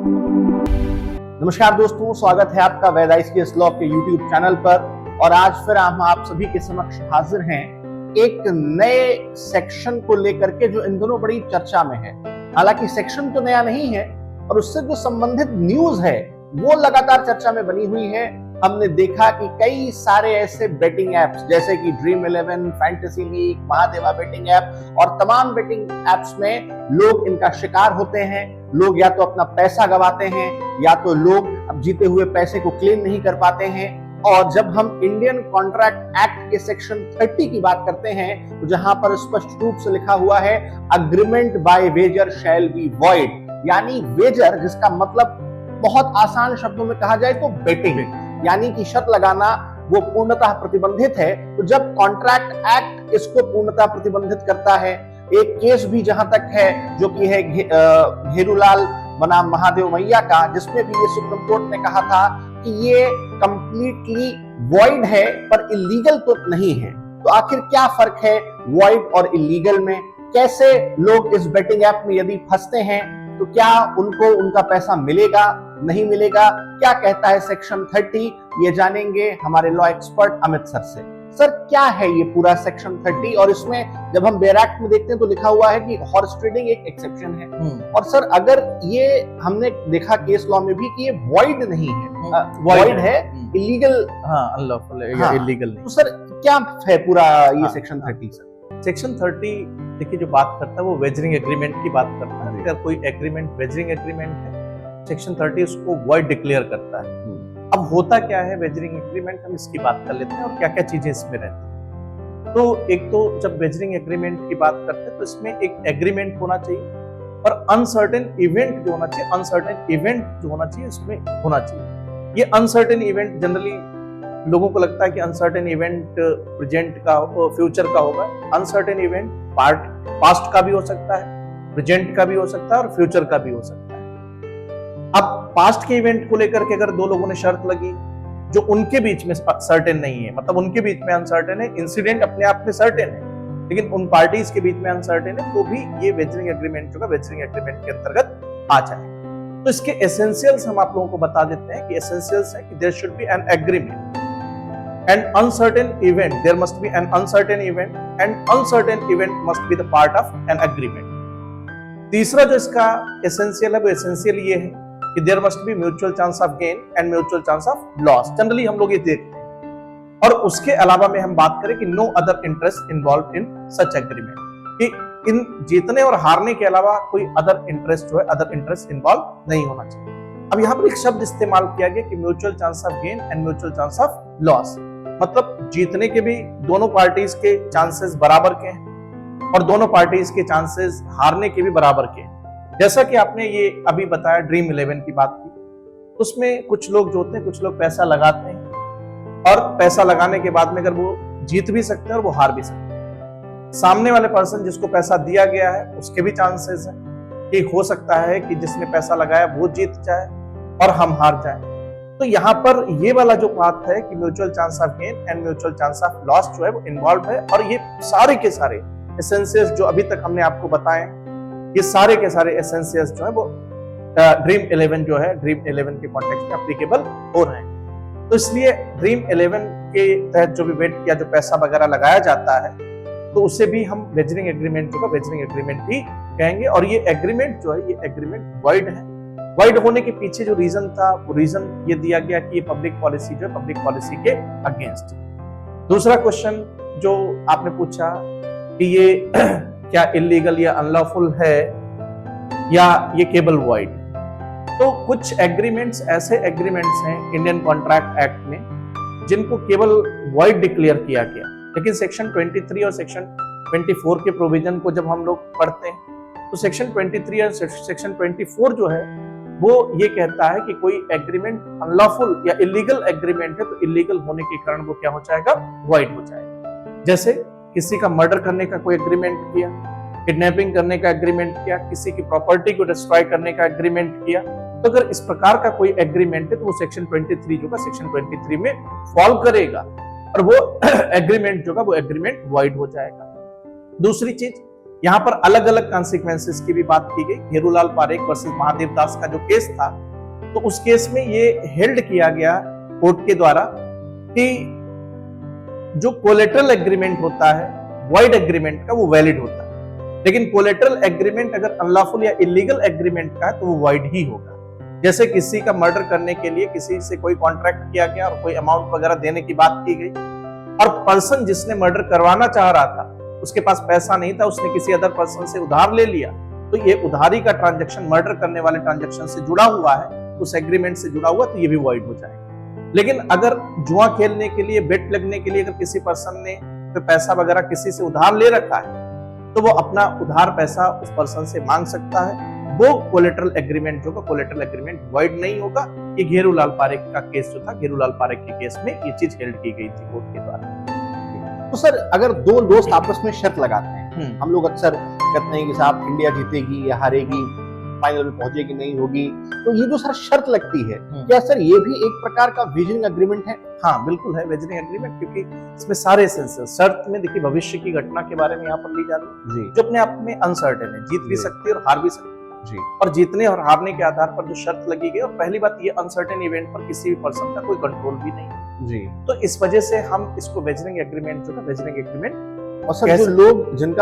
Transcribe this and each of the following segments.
नमस्कार दोस्तों, स्वागत है आपका वेदाइस के लॉ के यूट्यूब चैनल पर। और आज फिर हम आप सभी के समक्ष हाजिर हैं एक नए सेक्शन को लेकर के जो इन दोनों बड़ी चर्चा में है। हालांकि सेक्शन तो नया नहीं है और उससे जो संबंधित न्यूज है वो लगातार चर्चा में बनी हुई है। हमने देखा कि कई सारे ऐसे बेटिंग एप्स जैसे कि Dream 11, fantasy league, Mahadeva betting app और तमाम बेटिंग एप्स में लोग इनका शिकार होते हैं। लोग या तो अपना पैसा गंवाते हैं या तो लोग अब जीते हुए पैसे को क्लेम नहीं कर पाते हैं। और जब हम इंडियन कॉन्ट्रैक्ट एक्ट के सेक्शन 30 की बात करते हैं तो जहां पर स्पष्ट रूप से लिखा हुआ है agreement by wager shall be void, यानी वेजर जिसका मतलब बहुत आसान शब्दों में कहा जाए तो बेटिंग, यानी कि शर्त लगाना वो पूर्णतः प्रतिबंधित है। तो जब कॉन्ट्रैक्ट एक्ट इसको पूर्णतः प्रतिबंधित करता है, एक केस भी जहां तक है जो कि है घेरूलाल बनाम महादेव मैया का, जिसमें भी ये सुप्रीम कोर्ट ने कहा था कि ये कंप्लीटली वॉइड है पर इलीगल तो नहीं है। तो आखिर क्या फर्क है वॉइड और इलीगल में? कैसे लोग इस बेटिंग ऐप में यदि फंसते हैं तो क्या उनको उनका पैसा मिलेगा, नहीं मिलेगा? क्या कहता है सेक्शन 30, ये जानेंगे हमारे लॉ एक्सपर्ट अमित सर से। सर, क्या है ये पूरा सेक्शन 30? और इसमें जब हम बेयर एक्ट में देखते हैं तो लिखा हुआ है कि हॉर्स ट्रेडिंग एक एक्सेप्शन है। और सर, अगर ये हमने देखा केस लॉ में भी कि ये वॉइड नहीं है, वॉइड है, इलीगल, अनलॉफुल, इलीगल नहीं। तो सर क्या है पूरा ये सेक्शन 30? सर, सेक्शन 30 देखिए जो बात करता है वो वेजरिंग एग्रीमेंट की बात करता है। अगर कोई एग्रीमेंट वेजरिंग एग्रीमेंट है, सेक्शन 30 उसको वॉइड डिक्लेयर करता है। अब होता क्या है वेजरिंग एग्रीमेंट, हम इसकी बात कर लेते हैं और क्या क्या चीजें इसमें रहती हैं। तो एक तो जब वेजरिंग एग्रीमेंट की बात करते हैं तो इसमें एक एग्रीमेंट होना चाहिए और अनसर्टेन इवेंट जो होना चाहिए, अनसर्टेन इवेंट जो होना चाहिए उसमें होना चाहिए। ये अनसर्टेन इवेंट जनरली लोगों को लगता है कि अनसर्टेन इवेंट प्रेजेंट का, फ्यूचर का होगा। अनसर्टेन इवेंट पास्ट का भी हो सकता है, प्रेजेंट का भी हो सकता है और फ्यूचर का भी हो सकता है। अब पास्ट के इवेंट को लेकर के अगर दो लोगों ने शर्त लगी जो उनके बीच में सर्टेन नहीं है, मतलब उनके बीच में अनसर्टेन है, इंसिडेंट अपने आप में सर्टेन है लेकिन उन पार्टीज के बीच में अनसर्टेन है, तो भी ये वेजरिंग एग्रीमेंट जो है वेजरिंग एग्रीमेंट के अंतर्गत आ जाए। तो इसके एसेंशियल्स हम आप लोगों को बता देते हैं कि एसेंशियल्स है कि there should be an agreement, an uncertain event, there must be an uncertain event and uncertain event must be the part of an agreement. तीसरा जो इसका एसेंशियल है वो एसेंशियल ये है कि there must be mutual chance of gain and mutual chance of loss. Generally हम लोग ये देखते हैं। और उसके अलावा में हम बात करें कि no other interest involve in such agreement, कि इन जीतने और हारने के अलावा कोई अदर इंटरेस्ट जो है, अदर इंटरेस्ट इन्वॉल्व नहीं होना चाहिए। अब यहाँ पर एक शब्द इस्तेमाल किया गया कि mutual chance of gain and mutual chance of loss, मतलब जीतने के भी दोनों पार्टीज के चांसेस बराबर के हैं और दोनों पार्टीज के चांसेस हारने के भी बराबर के हैं। जैसा कि आपने ये अभी बताया ड्रीम 11 की बात की, उसमें कुछ लोग जो होते हैं, कुछ लोग पैसा लगाते हैं और पैसा लगाने के बाद में अगर वो जीत भी सकते हैं और वो हार भी सकते हैं। सामने वाले पर्सन जिसको पैसा दिया गया है उसके भी चांसेस है कि हो सकता है कि जिसने पैसा लगाया वो जीत जाए और हम हार जाए। तो यहाँ पर ये वाला जो बात है कि mutual chance of gain and mutual chance of loss जो है वो इन्वॉल्व है। और ये सारे के सारे एसेंशियल्स जो अभी तक हमने आपको बताए, ये सारे के सारे एसेंशियल्स जो है वो ड्रीम 11 जो है, ड्रीम 11 के कॉन्टेक्स्ट में एप्लीकेबल हो रहे हैं। तो इसलिए ड्रीम 11 के तहत जो भी बेट या जो पैसा वगैरह लगाया जाता है तो उसे भी हम वेजरिंग एग्रीमेंट जो है वेजरिंग एग्रीमेंट ही कहेंगे। और ये एग्रीमेंट जो है ये एग्रीमेंट वॉइड है। वाइड होने के पीछे जो रीजन था वो रीजन ये दिया गया कि ये पब्लिक पॉलिसी जो है पब्लिक पॉलिसी के अगेंस्ट। दूसरा क्वेश्चन जो आपने पूछा कि ये क्या इलीगल या अनलॉफुल है या ये केवल वॉइड, तो कुछ एग्रीमेंट्स ऐसे एग्रीमेंट्स हैं इंडियन कॉन्ट्रैक्ट एक्ट में जिनको केवल वॉइड डिक्लेयर किया गया, लेकिन सेक्शन 23 और सेक्शन 24 के प्रोविजन को जब हम लोग पढ़ते हैं तो सेक्शन 23 और सेक्शन 24 जो है वो ये कहता है कि कोई एग्रीमेंट अनलॉफुल या इलीगल एग्रीमेंट है तो इलीगल होने के कारण वो क्या हो जाएगा, वॉइड हो जाएगा। जैसे किसी का मर्डर करने का कोई एग्रीमेंट किया, किडनैपिंग करने का एग्रीमेंट किया, किसी की प्रॉपर्टी को डिस्ट्रॉय करने का एग्रीमेंट किया, तो अगर इस प्रकार का कोई एग्रीमेंट है तो वो सेक्शन 23 जो का सेक्शन 23 में फॉल करेगा और वो एग्रीमेंट जो का वो एग्रीमेंट वॉइड हो जाएगा। दूसरी चीज यहाँ पर अलग अलग कॉन्सिक्वेंसेस की भी बात की गई। घेरूलाल पारेख वर्सेस महादेव दास का जो केस था, तो उस केस में ये हेल्ड किया गया कोर्ट के द्वारा कि जो कोलेटरल एग्रीमेंट होता है वॉइड एग्रीमेंट का, वो वैलिड होता है, लेकिन कोलेटरल एग्रीमेंट अगर अनलॉफुल या इलीगल एग्रीमेट का है तो वो वॉइड ही होगा। जैसे किसी का मर्डर करने के लिए किसी से कोई कॉन्ट्रैक्ट किया गया और कोई अमाउंट वगैरह देने की बात की गई, और पर्सन जिसने मर्डर करवाना चाह रहा था उसके पास पैसा नहीं था, उसने किसी अदर पर्सन से उधार ले लिया, तो ये उधारी का ट्रांजैक्शन मर्डर करने वाले ट्रांजैक्शन से जुड़ा हुआ है, उस एग्रीमेंट से जुड़ा हुआ, तो ये भी वॉइड हो जाएगा। लेकिन अगर जुआ खेलने के लिए, बेट लगने के लिए अगर किसी पर्सन ने पैसा वगैरह किसी से उधार ले रखा है, तो वो अपना उधार पैसा उस पर्सन से मांग सकता है, वो कोलेटरल एग्रीमेंट जो होगा, कोलेटरल एग्रीमेंट वॉइड नहीं होगा। ये घेरूलाल पारेख का केस जो था, घेरूलाल पारेख के केस में ये चीज हेल्ड की गई थी कोर्ट के द्वारा। तो सर, अगर दो दोस्त आपस में शर्त लगाते हैं, हम लोग अक्सर कहते हैं कि साहब इंडिया जीतेगी या हारेगी, फाइनल में पहुंचेगी नहीं होगी, तो ये जो सर शर्त लगती है, क्या सर ये भी एक प्रकार का वेजरिंग एग्रीमेंट है? हाँ बिल्कुल है वेजरिंग एग्रीमेंट, क्योंकि इसमें सारे सेंसेस शर्त में देखिए भविष्य की घटना के बारे में यहाँ पर ली जा रही है, जो अपने आप में अनसर्टेन है, जीत भी सकती है और हार भी सकती है जी। और जीतने और हारने के आधार पर जो शर्त लगी गई, और पहली बात ये अनसर्टेन इवेंट पर किसी भी पर्सन का कोई कंट्रोल भी नहीं जी, तो इस वजह से हम इसको वेजरिंग एग्रीमेंट जो है, वेजरिंग एग्रीमेंट। और सर जो लोग जिन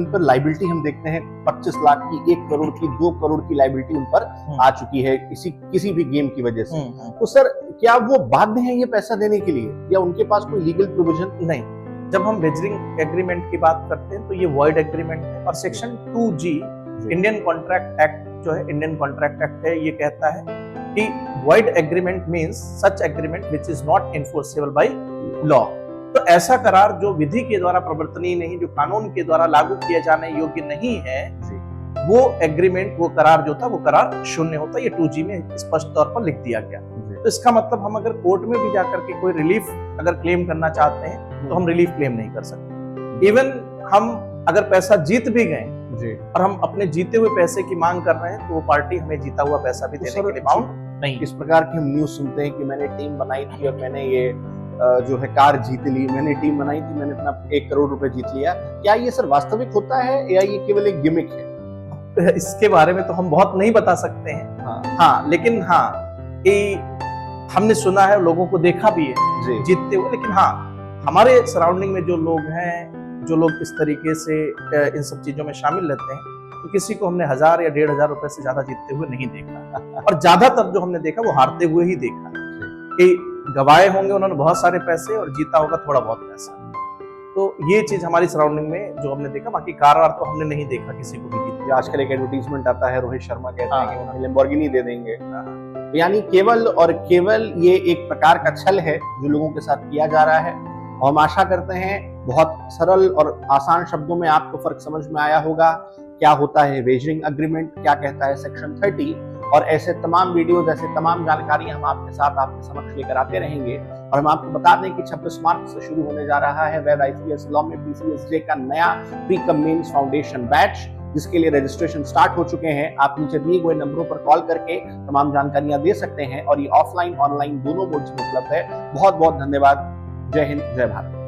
पर लाइबिलिटी हम देखते हैं 25 लाख की, 1 करोड़ की, 2 करोड़ की लाइबिलिटी उन पर आ चुकी है किसी भी गेम की वजह से, तो सर क्या वो बाध्य हैं ये पैसा देने के लिए, या उनके पास कोई लीगल प्रोविजन नहीं? जब हम वेजरिंग एग्रीमेंट की बात करते हैं तो ये वॉइड एग्रीमेंट है, और section 2G Indian contract act जो है, इंडियन कॉन्ट्रैक्ट एक्ट है, ये कहता है कि void agreement means such agreement which is not enforceable by law. तो ऐसा करार जो विधि के द्वारा प्रवर्तनीय नहीं, जो कानून के द्वारा लागू किया जाने योग्य नहीं है, वो एग्रीमेंट, वो करार जो था, वो करार शून्य होता है। ये 2G में स्पष्ट तौर पर लिख दिया गया। तो इसका मतलब हम अगर कोर्ट में भी जाकर के कोई रिलीफ अगर क्लेम करना चाहते हैं तो हम रिलीफ क्लेम नहीं कर सकते। इवन हम अगर पैसा जीत भी गए और हम अपने जीते हुए पैसे की मांग कर रहे हैं, तो वो पार्टी हमें जीता हुआ पैसा भी देने के लिए बाउंड नहीं। इस प्रकार की हम न्यूज सुनते हैं कि मैंने टीम बनाई थी और मैंने ये जो है कार जीत ली, मैंने टीम बनाई थी, मैंने अपना 1 करोड़ रुपए जीत लिया, क्या ये सर वास्तविक होता है या ये केवल एक गिमिक है? इसके बारे में तो हम बहुत नहीं बता सकते हैं। हाँ, लेकिन हाँ कि हमने सुना है, लोगों को देखा भी है जीतते हुए। लेकिन हाँ, हमारे सराउंडिंग में जो लोग हैं, जो लोग इस तरीके से इन सब चीजों में शामिल रहते हैं, तो किसी को हमने 1000 या 1500 रुपए से ज्यादा जीतते हुए नहीं देखा, और ज्यादातर जो हमने देखा वो हारते हुए ही देखा। कि गवाए होंगे उन्होंने बहुत सारे पैसे और जीता होगा थोड़ा बहुत पैसा। तो ये चीज हमारी सराउंडिंग में जो हमने देखा, बाकी कार तो हमने नहीं देखा किसी को भी जीतते। आजकल एक एडवर्टीजमेंट आता है, रोहित शर्मा कहते हैं कि उन्हें लैम्बोर्गिनी दे देंगे। यानी केवल और केवल ये एक प्रकार का छल है जो लोगों के साथ किया जा रहा है। और हम आशा करते हैं बहुत सरल और आसान शब्दों में आपको फर्क समझ में आया होगा। क्या होता है वेजरिंग एग्रीमेंट, क्या कहता है सेक्शन 30, और ऐसे तमाम वीडियोस, ऐसे तमाम जानकारियां हम आपके साथ आपके समक्ष लेकर आते रहेंगे। और हम आपको बता दें कि 26 मार्च से शुरू होने जा रहा है वेद ICS लॉ में PCSJ का नया pre cum mains foundation batch, जिसके लिए रजिस्ट्रेशन स्टार्ट हो चुके हैं। आप नीचे दिए हुए नंबरों पर कॉल करके तमाम जानकारियां दे सकते हैं, और ये ऑफलाइन ऑनलाइन दोनों मोड्स में उपलब्ध है। बहुत बहुत धन्यवाद। जय हिंद, जय भारत।